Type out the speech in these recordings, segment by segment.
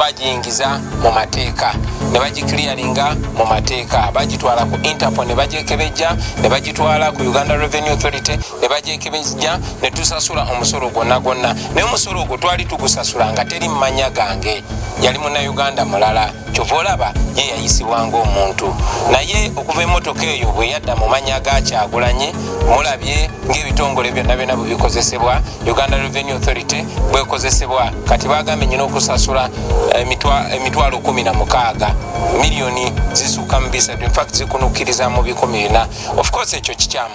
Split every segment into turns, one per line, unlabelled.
twagiyingiza mu mateeka ne bagiclearinga mu mateeka bagitwala ku Interpol ne bagyekebejja ne bagitwala ku Uganda Revenue Authority ne bagyekebejja ne tusasula omusolo gwonna naye omusolo ogwo twali tugusasula nga teri mmanya gange yali munnayuganda mulala kyova olaba ye yayisibwanga omuntu naye okuva emmotoka eyo bwe yadda mu mannya ga Kyagulanyi mulabye ng'ebitongole byonna byonna bwe bikozesebwa Uganda Revenue Authority bwekozesebwa kati bagambye nyina okusasula emitwalo 16 miliyoni zisukka mu bisatu in fact zikunukiriza mu 14. Of course ekyo kikyamu.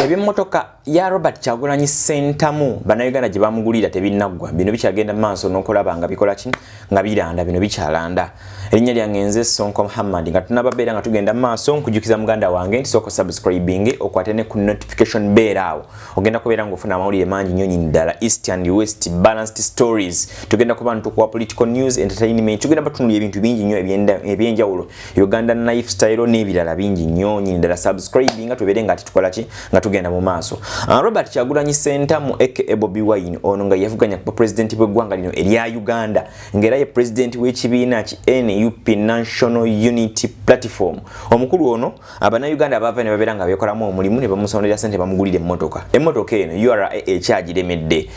Ebimotoka ya Robert Kyagulanyi Ssentamu bannayuganda gye bamugulira tebinnaggwa bino bikyagenda maaso n'okulaba nga bikola ki nga biranda bino bikyalanda. Erinnya lyange nze Sonko Muhammad nga tunababeera nga tugenda maaso nkujukiza muganda wange nti soko subscribing okwate ne ku notification bell awo ogenda kubeera ng'ofuna amawulire mangi nnyo nnyini ddala east and west balanced stories. Tugenda kuba ntukuwa political news entertainment tugenda batunulira ebintu bingi nnyo ebyenjawulo Uganda lifestyle n'ebirala bingi nnyo nnyini ddala subscribing nga tubeere nga ati tukola ki nga tugenda mu maaso. Robert Kyagulanyi Ssentamu aka Bobi Wine ono nga yavuganya ku president bw'eggwanga lino erya Uganda ng'era ye president w'ekibiina ki NUP National Unity Platform. Omukulu ono abannayuganda abava ne babeera nga beekolamu omulimu ne bamusondera ssente bamugulira emmotoka. Emmotoka eno URA ekyagiremedde.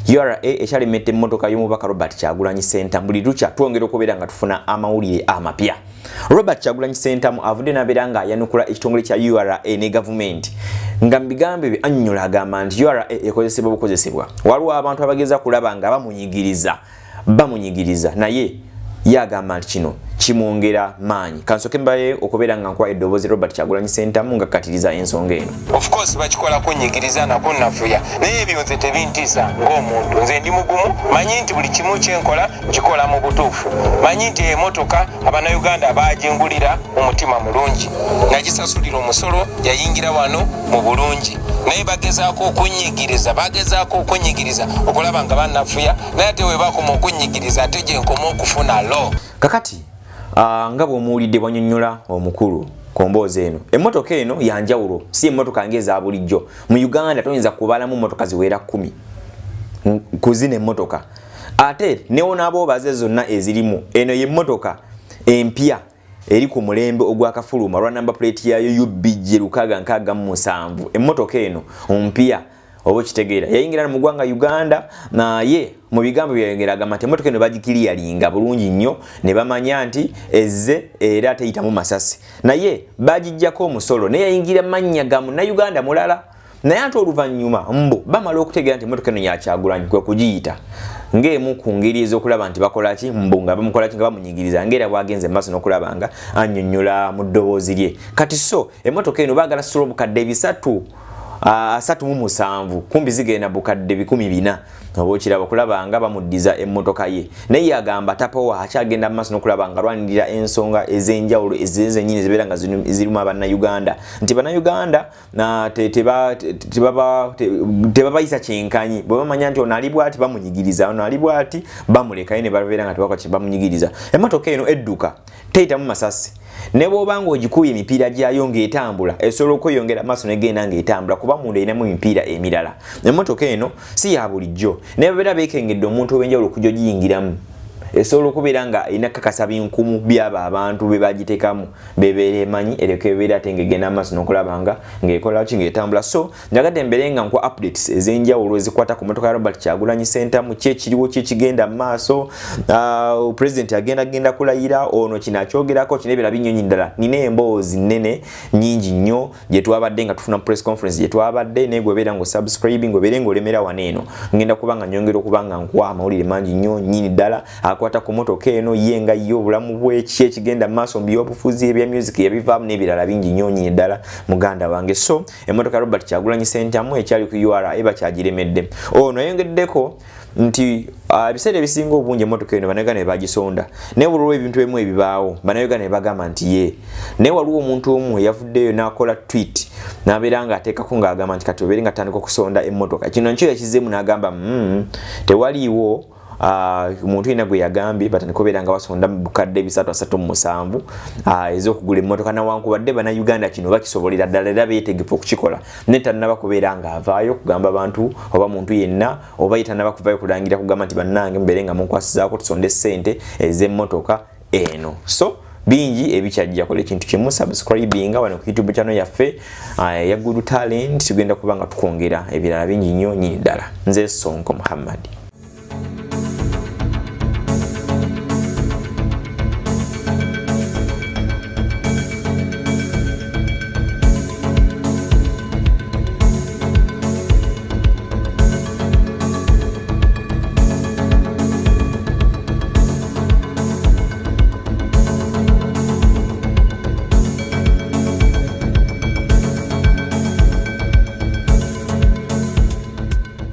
URA ekyalemedde emmotoka y'omubaka Robert Kyagulanyi Ssentamu buli lukya twongera okubeera nga tufuna amawulire amapya. Robert Kyagulanyi Ssentamu avudde n'abeera nga yanukula ekitongole kya URA ne gavumenti nga mbigambe bye annyonnyola agamba nti URA ekozesebwa bukozesebwa. Waliwo abantu abageza kulaba nga bamunyigiriza naye yagamba nti kino kimwongera maanyi. Kansoke mbaye okubeera nga nkwa eddoboozi Robert Kyagulanyi Ssentamu nga kattiriza ensonga eno.
Of course bakikola kunyigiriza nako nafuya naye ebyo nze tebintiisa ng'omuntu nze ndi mugumu manyi nti buli kimu kyenkola kikola mu butuufu manyi nti emotoka abannayuganda baagingulira omutima mulungi nagisasulira omusolo yayingira wano mu bulungi naye bagezaako okunyigiriza okulaba nga bannafuya naye ate we bakoma okunyigiriza ate gye nkoma okufuna lo
kakati nga bw'omuwulidde bwanyonnyola omukulu komboozi eno emmotoka eno yanjawulo si emmotoka ng'eza bulijjo mu Uganda toyinza kubalamu emmotoka ziwera 10 kuzina emmotoka ate newonaabo baze zonna ezirimu eno y'emmotoka empya eri ku mulembe ogwakafuluma lwa number plate yayo UBG667 emmotoka eno ompya obo kitegeera yayingira mu ggwanga Uganda naye mu bigambo byayongeraga mate emmotoka eno bagikiliyalinga bulungi nnyo ne bamanya nti ezze era teyitamu masasi naye bagijjako omusolo naye yayingira mannya ga munnayuganda mulala naye ate oluvannyuma mbo bamala okutegeera nti emmotoka eno ya Kyagulanyi kwe kugiyita ng'emu ku ngeri ez'okulaba nti bakola ki mbu nga bamukola ki nga bamunyigiriza ng'era bwagenze maaso n'okulaba nga annyonnyola mu ddoboozi lye kati so emmotoka eno baagala solo bukadde 337 kumbi zigenda bukadde 400 oba okiraba okulaba nga bamuddiza emmotoka ye naye yagamba tapowa akyagenda maaso n'okulaba nga lwanirira ensonga ez'enjawulo ezennyini zibeera nga zirimu abannayuganda nti bannayuganda tebabayisa kyenkanyi bwe bamanya nti ono ali bw'ati bamunyigiriza ono ali bw'ati bamuleka ye ne babeera nga tebakola kye bamunyigiriza emmotoka eno edduka teyitamu masasi ne bw'obanga ogikuuya emipiira gyayo ng'etambula esobola okweyongera maaso negenda ng'etambula kuba munda erinamu emipiira emirala emmotoka eno si ya bulijjo naye babeera beekengedde omuntu ow'enjawulo okujja ogiyingiramu esobola okubeera nga erina kakasa binkumu byaba abantu be bagiteekamu bebeera emanyi ereka ebeera ate ng'egenda maaso n'okulaba nga ng'ekola ki ng'etambula so njagadde mbeere nga nkuwa updates ez'enjawulo ezikwata ku mmotoka ya Robert Kyagulanyi Ssentamu kyekiriwo kyekigenda maaso president agenda kulayira ono kino akyogerako kino ebirala binnyonyi ddala nina emboozi nnene nnyingi nnyo gye twabadde nga tufuna press conference gye twabadde naye gwebeera ng'osubscribing obeere ng'olemera wano eno ngenda kuba nga nyongera okuba nga nkuwa amawulire mangi nnyo nnyini ddala akwata ku mmotoka eno yenga yo obulamu bw'eki ekigenda maaso mu byobufuzi ebya music yabivaamu n'ebirala bingi nnyo nnyini ddala muganda wange so emmotoka Robert Kyagulanyi Ssentamu ekyali ku URA bakyagiremedde ono yayongeddeko nti ebiseera ebisinga obungi emmotoka eno bannayuganda ne bagisonda naye waliwo ebintu ebimu ebibaawo bannayuganda ne bagamba nti ye naye waliwo omuntu omu eyavuddeyo n'akola tweet n'abeera ng'ateekako ng'agamba nti kati obeere nga atandika okusonda emmotoka kino nkyo yakizeemu n'agamba tewaliiwo omuntu ina gwe yagambye batandika obeera nga basonda bukadde 337 ez'okugula emmotoka newankubadde bannayuganda kino bakisobolera ddala era beetegefu okukikola naye tannaba kubeera nga avaayo kugamba abantu oba muntu yenna oba tannaba kuvaayo kulangira kugamba nti bannange mubeere nga munkwasizaako tusonde ssente ez'emmotoka eno. So bingi ebikyajja kola ekintu kimu subscribinga wano ku YouTube channel yaffe ya Good Talent tugenda kubanga tukongera ebirala bingi nnyo nyini ddala. Nze Sonko Muhammad.